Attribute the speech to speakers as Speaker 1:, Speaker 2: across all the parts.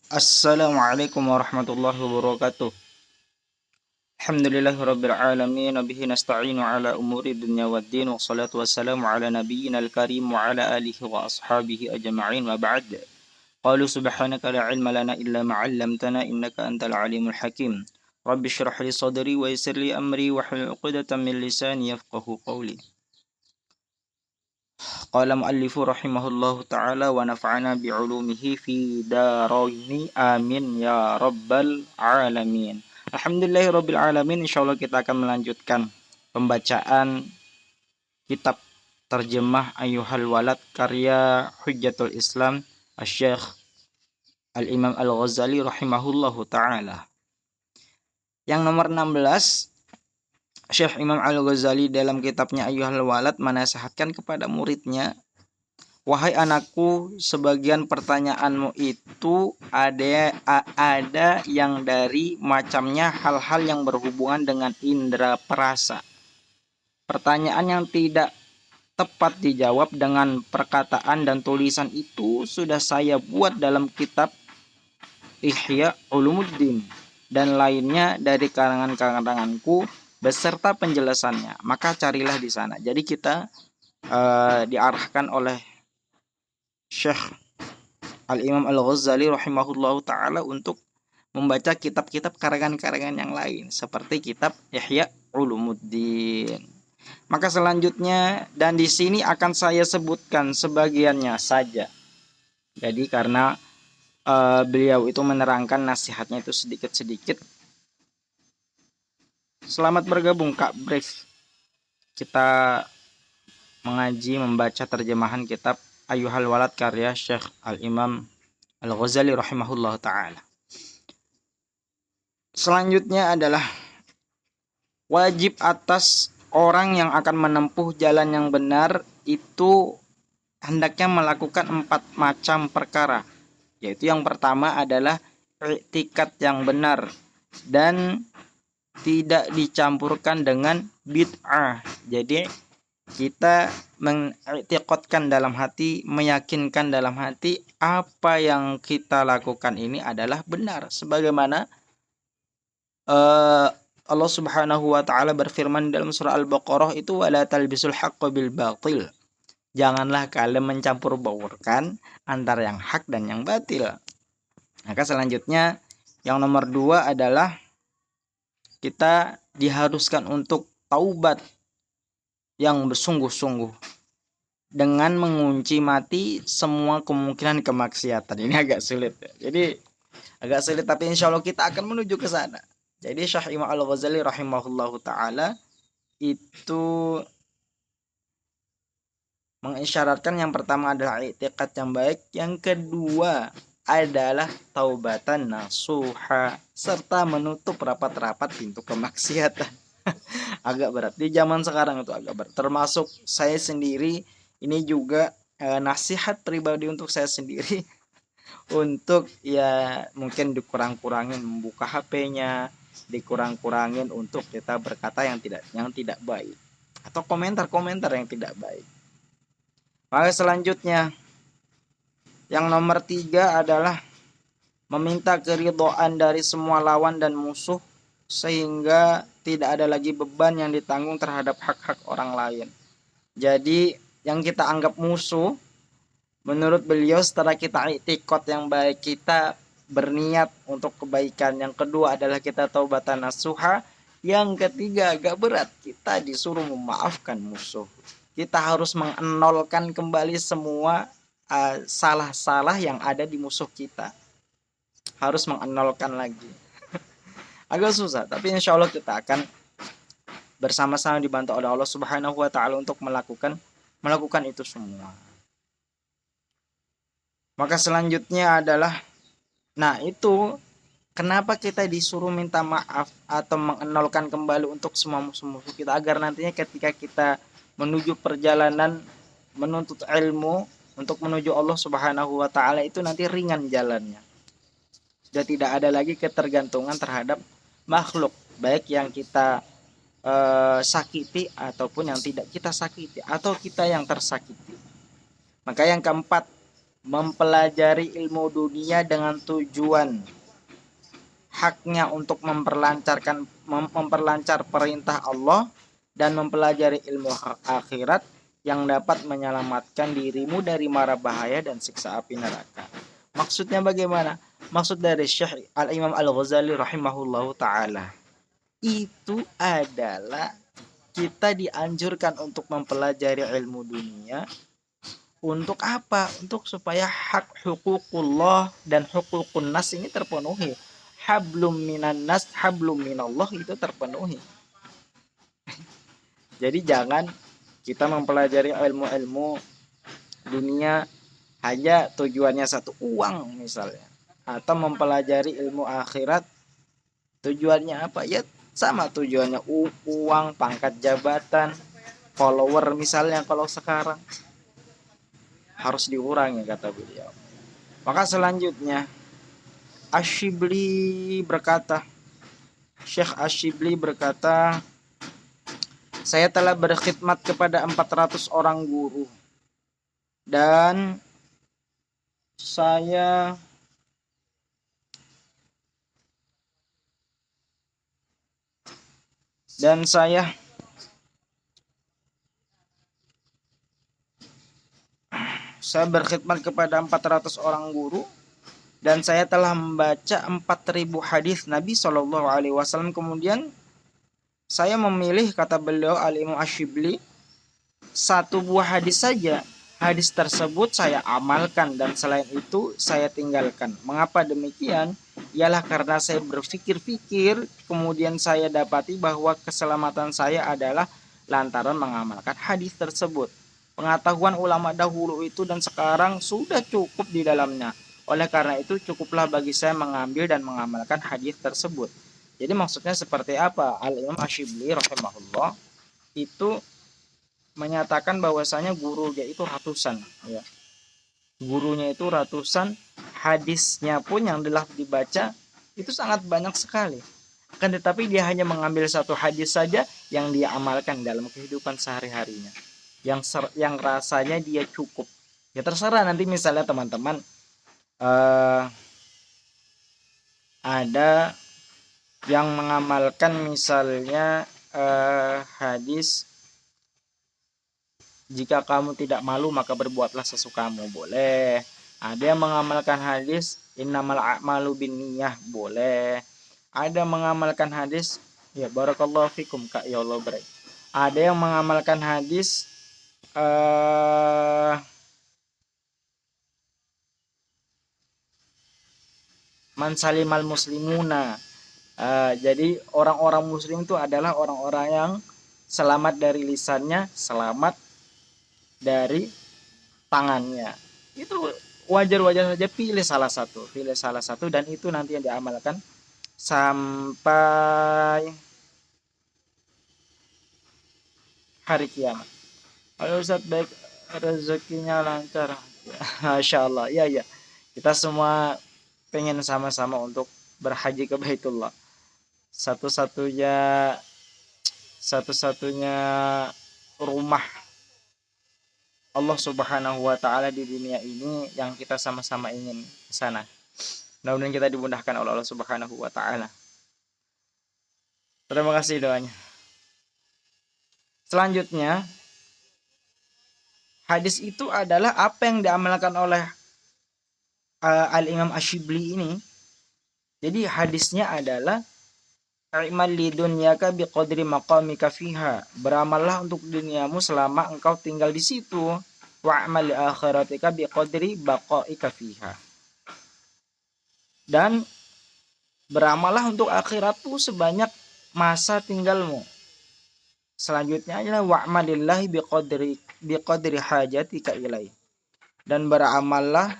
Speaker 1: Assalamualaikum warahmatullahi wabarakatuh. Alhamdulillahirabbil alamin wa bihi nasta'inu ala umuri dunya waddin wassalatu wassalamu ala nabiyyinal karim wa ala alihi wa ashabihi ajma'in wa ba'd. Qalu subhanaka la ilma lana illa ma 'allamtana innaka antal alimul hakim. Rabbi shrah li sadri wa yassir li amri wa hlul 'uqdatam min lisani yafqahu qawli. Qala muallifu rahimahullahu ta'ala wa nafa'ana bi'ulumihi fi daraini amin ya rabbal alamin. Alhamdulillahirabbil alamin. Insyaallah kita akan melanjutkan pembacaan kitab terjemah Ayyuhal Walad karya Hujjatul Islam Asy-Syaikh Al-Imam Al-Ghazali rahimahullahu ta'ala. Yang nomor 16, Syekh Imam Al-Ghazali dalam kitabnya Ayyuhal Walad menasihatkan kepada muridnya, wahai anakku, sebagian pertanyaanmu itu ada yang dari macamnya hal-hal yang berhubungan dengan indera perasa. Pertanyaan yang tidak tepat dijawab dengan perkataan dan tulisan itu sudah saya buat dalam kitab Ihya Ulumuddin dan lainnya dari karangan-karanganku beserta penjelasannya. Maka carilah di sana. Jadi kita diarahkan oleh Syekh Al-Imam Al-Ghazali rahimahullahu ta'ala untuk membaca kitab-kitab karangan-karangan yang lain seperti kitab Ihya Ulumuddin. Maka selanjutnya, dan di sini akan saya sebutkan sebagiannya saja. Jadi karena beliau itu menerangkan nasihatnya itu sedikit-sedikit. Selamat bergabung Kak Brief. Kita mengaji membaca terjemahan kitab Ayyuhal Walad karya Syekh Al-Imam Al-Ghazali rahimahullah ta'ala. Selanjutnya adalah wajib atas orang yang akan menempuh jalan yang benar itu hendaknya melakukan 4 macam perkara. Yaitu yang pertama adalah i'tikad yang benar dan tidak dicampurkan dengan bid'ah. Jadi kita mengiktikadkan dalam hati, meyakinkan dalam hati apa yang kita lakukan ini adalah benar. Sebagaimana Allah Subhanahu wa taala berfirman dalam surah Al-Baqarah itu, wala talbisul haqqo bil batil. Janganlah kalian mencampur baurkan antara yang hak dan yang batil. Maka selanjutnya yang nomor 2 adalah kita diharuskan untuk taubat yang bersungguh-sungguh dengan mengunci mati semua kemungkinan kemaksiatan. Ini agak sulit ya. Jadi agak sulit, tapi insya Allah kita akan menuju ke sana. Jadi Syekh Imam Al-Ghazali rahimahullahu ta'ala itu mengisyaratkan yang pertama adalah i'tikad yang baik, yang kedua adalah taubatan nasuha, serta menutup rapat-rapat pintu kemaksiatan. Agak berat di zaman sekarang, itu agak berat. Termasuk saya sendiri ini juga nasihat pribadi untuk saya sendiri untuk ya mungkin dikurang-kurangin membuka HP-nya, dikurang-kurangin untuk kita berkata yang tidak baik atau komentar-komentar yang tidak baik. Maka selanjutnya yang nomor 3 adalah meminta keridhaan dari semua lawan dan musuh sehingga tidak ada lagi beban yang ditanggung terhadap hak-hak orang lain. Jadi yang kita anggap musuh, menurut beliau setelah kita i'tikad yang baik, kita berniat untuk kebaikan. Yang kedua adalah kita taubatan nasuha. Yang ketiga agak berat, kita disuruh memaafkan musuh. Kita harus mengenolkan kembali semua salah-salah yang ada di musuh kita. Harus mengenolkan lagi. Agak susah, tapi insya Allah kita akan bersama-sama dibantu oleh Allah Subhanahu wa ta'ala untuk melakukan itu semua. Maka selanjutnya adalah, nah itu kenapa kita disuruh minta maaf atau mengenolkan kembali untuk semua musuh-musuh kita, agar nantinya ketika kita menuju perjalanan menuntut ilmu untuk menuju Allah Subhanahu wa ta'ala itu nanti ringan jalannya. Sudah tidak ada lagi ketergantungan terhadap makhluk, baik yang kita sakiti ataupun yang tidak kita sakiti, atau kita yang tersakiti. Maka yang keempat, mempelajari ilmu dunia dengan tujuan haknya untuk memperlancar perintah Allah dan mempelajari ilmu akhirat yang dapat menyelamatkan dirimu dari mara bahaya dan siksa api neraka. Maksudnya bagaimana? Maksud dari Syekh Al-Imam Al-Ghazali rahimahullahu ta'ala itu adalah kita dianjurkan untuk mempelajari ilmu dunia. Untuk apa? Untuk supaya hak hukukullah dan hukukun nas ini terpenuhi. Hablum minan nas, hablum minallah itu terpenuhi. Jadi jangan kita mempelajari ilmu-ilmu dunia hanya tujuannya satu, uang misalnya. Atau mempelajari ilmu akhirat tujuannya apa? Ya sama tujuannya uang, pangkat jabatan, follower misalnya kalau sekarang. Harus diurangi kata beliau. Maka selanjutnya Asyibli berkata, Syekh Asyibli berkata, saya telah berkhidmat kepada 400 orang guru dan saya berkhidmat kepada 400 orang guru dan saya telah membaca 4.000 hadis Nabi Shallallahu Alaihi Wasallam. Kemudian saya memilih, kata beliau Al-Imam Asyibli, satu buah hadis saja. Hadis tersebut saya amalkan dan selain itu saya tinggalkan. Mengapa demikian? Ialah karena saya berpikir-pikir, kemudian saya dapati bahwa keselamatan saya adalah lantaran mengamalkan hadis tersebut. Pengetahuan ulama dahulu itu dan sekarang sudah cukup di dalamnya. Oleh karena itu cukuplah bagi saya mengambil dan mengamalkan hadis tersebut. Jadi maksudnya seperti apa? Al-Imam Asyibli rahimahullah itu menyatakan bahwasanya gurunya itu ratusan, ya. Gurunya itu ratusan, hadisnya pun yang telah dibaca itu sangat banyak sekali. Akan tetapi dia hanya mengambil satu hadis saja yang dia amalkan dalam kehidupan sehari-harinya. Yang rasanya dia cukup. Ya terserah nanti misalnya teman-teman ada yang mengamalkan misalnya hadis, jika kamu tidak malu maka berbuatlah sesukamu, boleh. Ada yang mengamalkan hadis innamal a'malu binniyah, boleh. Ada yang mengamalkan hadis, ya barakallahu fikum Kak, ya Allah baik. Ada yang mengamalkan hadis man salimal muslimuna. Jadi orang-orang muslim itu adalah orang-orang yang selamat dari lisannya, selamat dari tangannya. Itu wajar-wajar saja, pilih salah satu dan itu nanti yang diamalkan sampai hari kiamat. Kalau Ustaz baik, rezekinya lancar. Masya Allah, ya kita semua pengen sama-sama untuk berhaji ke Baitullah. Satu-satunya rumah Allah Subhanahu wa taala di dunia ini yang kita sama-sama ingin ke sana. Mudah-mudahan kita dimudahkan oleh Allah Subhanahu wa taala. Terima kasih doanya. Selanjutnya, hadis itu adalah apa yang diamalkan oleh Al-Imam Asyibli ini. Jadi hadisnya adalah I'mal li dunyaka biqadri maqamika fiha. Beramallah untuk duniamu selama engkau tinggal di situ. Wa'mal li akhiratika biqadri baqaika fiha. Dan beramallah untuk akhiratmu sebanyak masa tinggalmu. Selanjutnya adalah wa'malillahi biqadri hajatika ilaih. Dan beramallah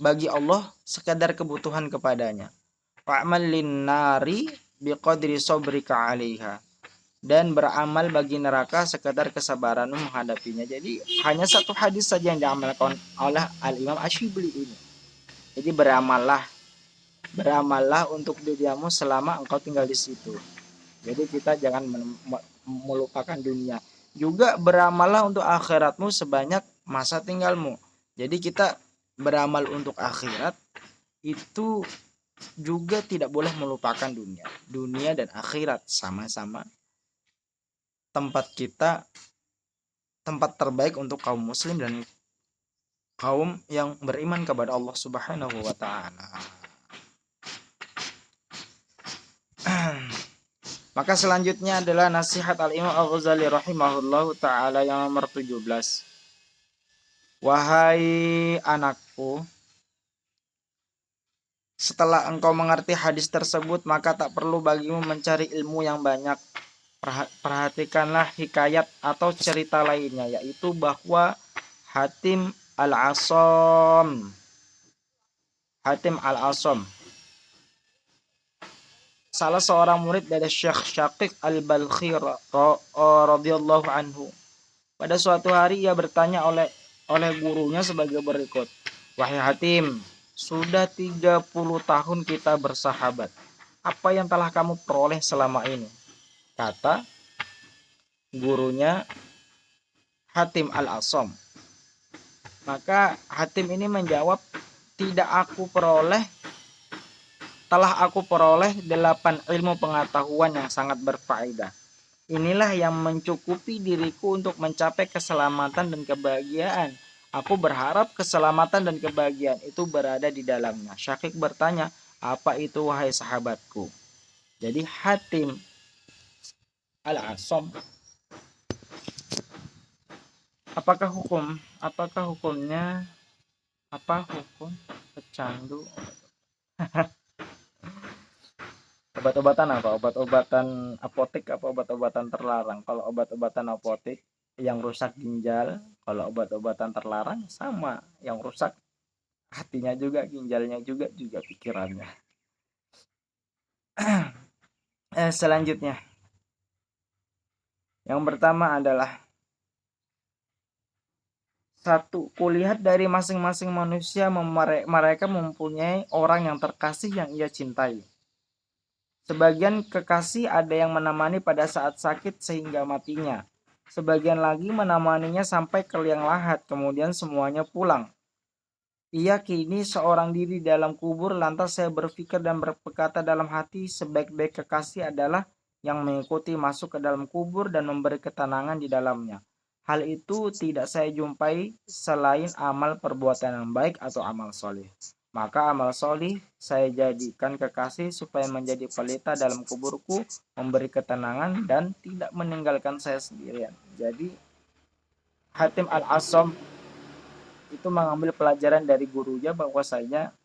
Speaker 1: bagi Allah sekadar kebutuhan kepadanya. Wa'mal linnari biqadri sabrika 'alaiha. Dan beramal bagi neraka sekadar kesabaranmu menghadapinya. Jadi hanya satu hadis saja yang diamalkan oleh Al-Imam Asyibli ini. Jadi beramallah untuk dirimu selama engkau tinggal di situ. Jadi kita jangan melupakan dunia. Juga beramallah untuk akhiratmu sebanyak masa tinggalmu. Jadi kita beramal untuk akhirat itu juga tidak boleh melupakan dunia. Dunia dan akhirat sama-sama tempat terbaik untuk kaum muslim dan kaum yang beriman kepada Allah Subhanahu wa taala. Maka selanjutnya adalah nasihat Al-Imam Al-Ghazali rahimahullahu taala yang nomor 17. Wahai anakku, setelah engkau mengerti hadis tersebut, maka tak perlu bagimu mencari ilmu yang banyak. Perhatikanlah hikayat atau cerita lainnya, yaitu bahwa Hatim Al-Asom salah seorang murid dari Syekh Syaqiq Al-Balkhi radhiyallahu anhu. Pada suatu hari ia bertanya oleh gurunya sebagai berikut. Wahai Hatim, sudah 30 tahun kita bersahabat. Apa yang telah kamu peroleh selama ini? Kata gurunya Hatim Al-Asom. Maka Hatim ini menjawab, telah aku peroleh 8 ilmu pengetahuan yang sangat berfaedah. Inilah yang mencukupi diriku untuk mencapai keselamatan dan kebahagiaan. Aku berharap keselamatan dan kebahagiaan itu berada di dalamnya. Syaqiq bertanya, apa itu wahai sahabatku? Jadi Hatim Al-Asom, apakah hukumnya hukum pecandu? Obat-obatan apa? Obat-obatan apotek apa obat-obatan terlarang? Kalau obat-obatan apotek yang rusak ginjal, kalau obat-obatan terlarang sama, yang rusak hatinya juga, ginjalnya juga pikirannya. Selanjutnya, yang pertama adalah satu, kulihat dari masing-masing manusia mereka mempunyai orang yang terkasih yang ia cintai. Sebagian kekasih ada yang menemani pada saat sakit sehingga matinya. Sebagian lagi menemaninya sampai ke liang lahat, kemudian semuanya pulang. Ia kini seorang diri dalam kubur, lantas saya berpikir dan berkata dalam hati, sebaik-baik kekasih adalah yang mengikuti masuk ke dalam kubur dan memberi ketenangan di dalamnya. Hal itu tidak saya jumpai selain amal perbuatan yang baik atau amal soleh. Maka amal soleh saya jadikan kekasih supaya menjadi pelita dalam kuburku, memberi ketenangan dan tidak meninggalkan saya sendirian. Jadi Hatim Al-Asom itu mengambil pelajaran dari gurunya bahwasanya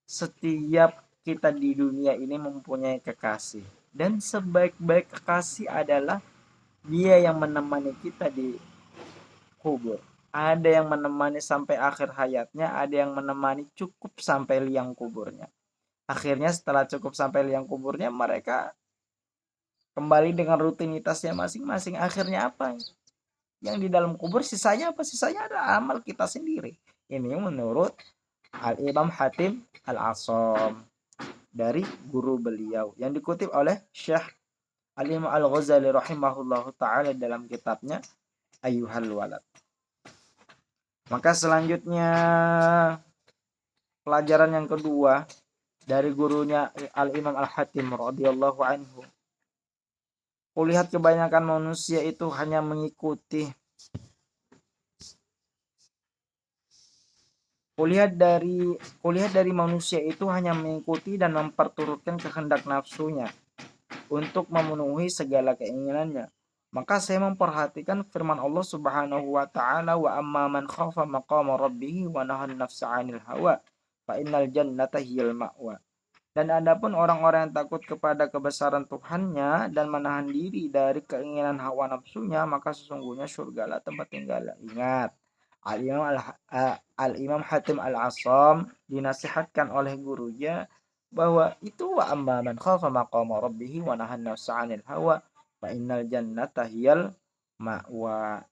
Speaker 1: setiap kita di dunia ini mempunyai kekasih, dan sebaik-baik kekasih adalah dia yang menemani kita di kubur. Ada yang menemani sampai akhir hayatnya, ada yang menemani cukup sampai liang kuburnya. Akhirnya setelah cukup sampai liang kuburnya, mereka kembali dengan rutinitasnya masing-masing. Akhirnya apa? Yang di dalam kubur sisanya apa? Sisanya ada amal kita sendiri. Ini menurut Al-Imam Hatim Al-Asom dari guru beliau yang dikutip oleh Syekh Al-Imam Al-Ghazali rahimahullahu ta'ala dalam kitabnya Ayyuhal Walad. Maka selanjutnya pelajaran yang kedua dari gurunya Al-Imam Al-Hatim radhiyallahu anhu. Kulihat kebanyakan manusia itu hanya mengikuti Kulihat dari manusia itu hanya mengikuti dan memperturutkan kehendak nafsunya untuk memenuhi segala keinginannya. Maka saya memperhatikan firman Allah Subhanahu wa taala, wa amma man khafa maqama rabbih wa nahan nafsa 'anil hawa fa innal jannata hiyal ma'wa. Dan adapun orang-orang yang takut kepada kebesaran Tuhannya dan menahan diri dari keinginan hawa nafsunya, maka sesungguhnya surgalah tempat tinggalnya. Ingat, Al-Imam Hatim Al-Asom dinasihatkan oleh gurunya bahwa itu wa amma man khafa maqama rabbih wa nahan nafsa 'anil hawa fa innal jannata hiyal ma'wa.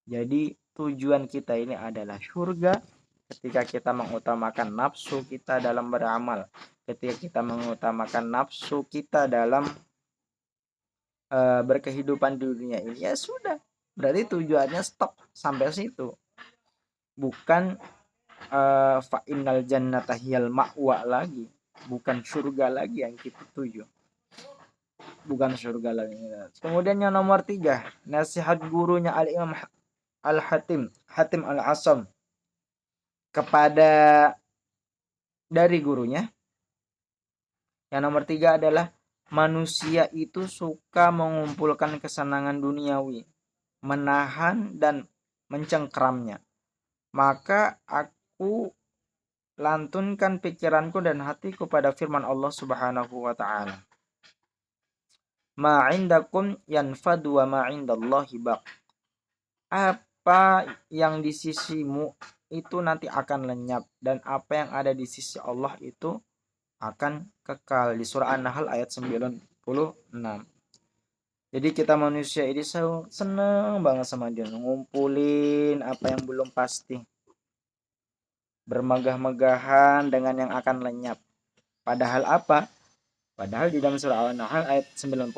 Speaker 1: Jadi tujuan kita ini adalah surga ketika kita mengutamakan nafsu kita dalam beramal, ketika kita mengutamakan nafsu kita dalam berkehidupan di dunia ini, ya sudah, berarti tujuannya stop sampai situ. Bukan fa innal jannata hiyal ma'wa lagi, bukan surga lagi yang kita tuju, bukan surga lagi. Kemudian yang nomor 3, nasihat gurunya Al Imam Al Hatim Hatim Al Asam kepada dari gurunya. Yang nomor 3 adalah manusia itu suka mengumpulkan kesenangan duniawi, menahan dan mencengkramnya. Maka aku lantunkan pikiranku dan hatiku pada firman Allah Subhanahu wa taala. Ma 'indakum yanfadu wa ma 'indallahi baq. Apa yang di sisimu itu nanti akan lenyap, dan apa yang ada di sisi Allah itu akan kekal. Di surah An-Nahl ayat 96. Jadi kita manusia ini seneng banget sama dia, ngumpulin apa yang belum pasti, bermegah-megahan dengan yang akan lenyap. Padahal apa? Padahal di dalam surah An-Nahl ayat 96,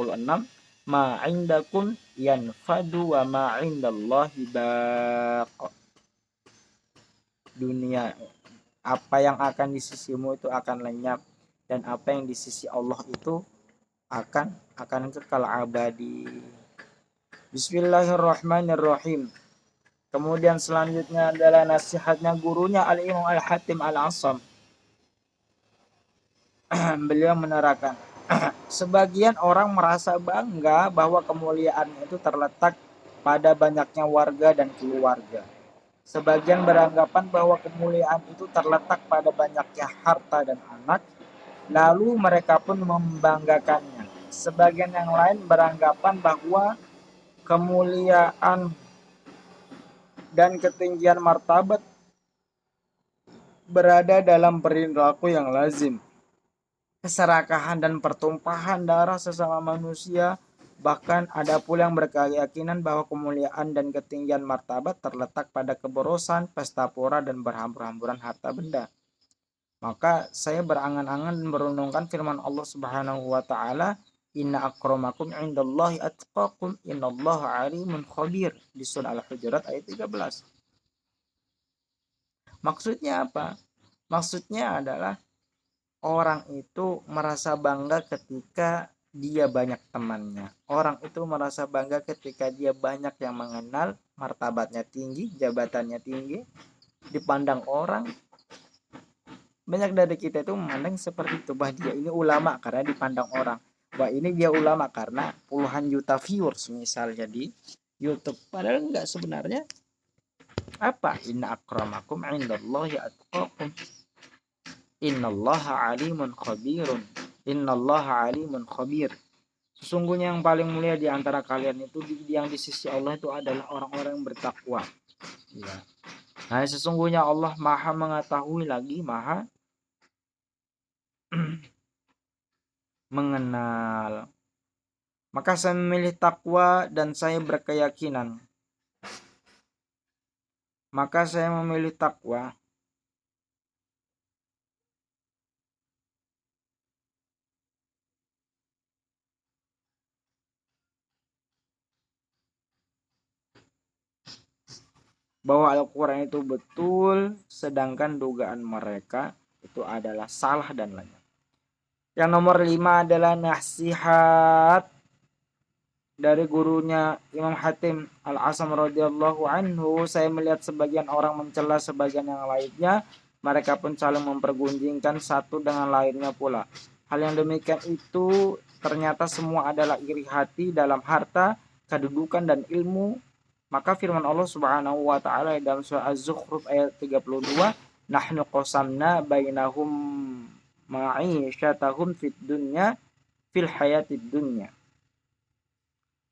Speaker 1: ma 'indakum yanfadu wa ma 'indallahi baq. Dunia, apa yang akan di sisimu itu akan lenyap, dan apa yang di sisi Allah itu akan kekal abadi. Bismillahirrahmanirrahim. Kemudian selanjutnya adalah nasihatnya gurunya Al Imam Al Hatim Al Asam. Beliau menerangkan, sebagian orang merasa bangga bahwa kemuliaannya itu terletak pada banyaknya warga dan keluarga. Sebagian beranggapan bahwa kemuliaan itu terletak pada banyaknya harta dan anak, lalu mereka pun membanggakannya. Sebagian yang lain beranggapan bahwa kemuliaan dan ketinggian martabat berada dalam perilaku yang lazim, keserakahan dan pertumpahan darah sesama manusia. Bahkan ada pula yang berkeyakinan bahwa kemuliaan dan ketinggian martabat terletak pada keborosan, pesta pora, dan berhambur-hamburan harta benda. Maka saya berangan-angan dan merenungkan firman Allah Subhanahu wa taala, inna akramakum indallahi atqakum innallaha alimun khabir, di surah Al-Hujurat ayat 13. Maksudnya apa? Maksudnya adalah orang itu merasa bangga ketika dia banyak temannya. Orang itu merasa bangga ketika dia banyak yang mengenal, martabatnya tinggi, jabatannya tinggi, dipandang orang. Banyak dari kita itu memandang seperti itu, bahwa dia ini ulama karena dipandang orang. Bahwa ini dia ulama karena puluhan juta viewers misalnya di YouTube. Padahal enggak, sebenarnya apa? Inna akramakum indallahi atqakum. Innallaha alimun khabirun. Innallaha alimun khabir. Sesungguhnya yang paling mulia di antara kalian itu yang di sisi Allah itu adalah orang-orang yang bertakwa. Ya. Nah, sesungguhnya Allah Maha mengetahui lagi Maha mengenal. Maka saya memilih takwa dan saya berkeyakinan. Maka saya memilih takwa bahwa Al-Quran itu betul, sedangkan dugaan mereka itu adalah salah dan lenyap. Yang nomor 5 adalah nasihat dari gurunya Imam Hatim Al-Asam radhiyallahu anhu. Saya melihat sebagian orang mencela sebagian yang lainnya, mereka pun saling mempergunjingkan satu dengan lainnya pula. Hal yang demikian itu ternyata semua adalah iri hati dalam harta, kedudukan, dan ilmu. Maka firman Allah Subhanahu wa taala dalam surah Az-Zukhruf ayat 32, nahnu qasamna bainahum ma'isyatahum fid dunya fil hayatid dunya.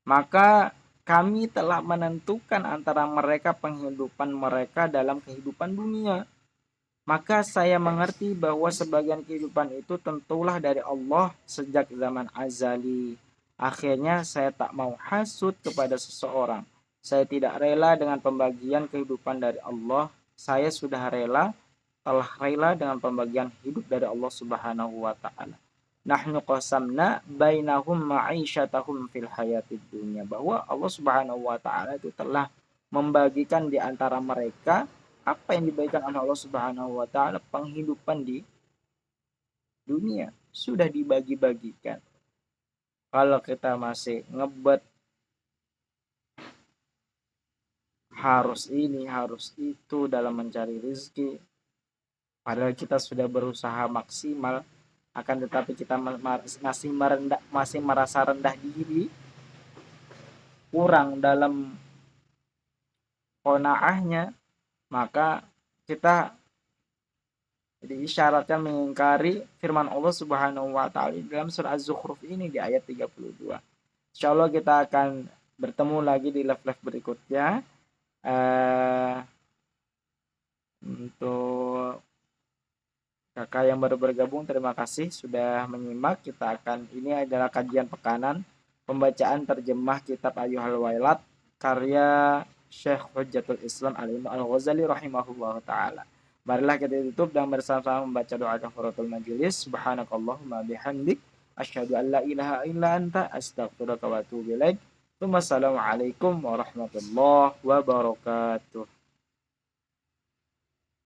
Speaker 1: Maka kami telah menentukan antara mereka penghidupan mereka dalam kehidupan dunia. Maka saya mengerti bahwa sebagian kehidupan itu tentulah dari Allah sejak zaman azali. Akhirnya saya tak mau hasut kepada seseorang. Saya tidak rela dengan pembagian kehidupan dari Allah. Saya telah rela dengan pembagian hidup dari Allah Subhanahu wa taala. Nahnu qasamna bainahum ma'isyatahum fil hayatid dunya, bahwa Allah Subhanahu wa taala itu telah membagikan di antara mereka apa yang diberikan oleh Allah Subhanahu wa taala, penghidupan di dunia sudah dibagi-bagikan. Kalau kita masih ngebet harus ini, harus itu dalam mencari rezeki, padahal kita sudah berusaha maksimal, akan tetapi kita masih merasa rendah diri, kurang dalam qanaahnya, maka kita diisyaratkan mengingkari firman Allah Subhanahu wa taala dalam surah Az-Zukhruf ini di ayat 32. Insyaallah kita akan bertemu lagi di live-live berikutnya. Untuk kakak yang baru bergabung, terima kasih sudah menyimak. Ini adalah kajian pekanan pembacaan terjemah kitab Ayyuhal Wailat karya Syekh Hujjatul Islam Al-Ghazali rahimahullah taala. Marilah kita tutup dan bersama-sama membaca doa kafaratul majelis. Subhanakallahumma bihamdik asyhadu an la ilaha illa anta astaghfiruka wa atubu ilaik. Wassalamualaikum warahmatullahi wabarakatuh.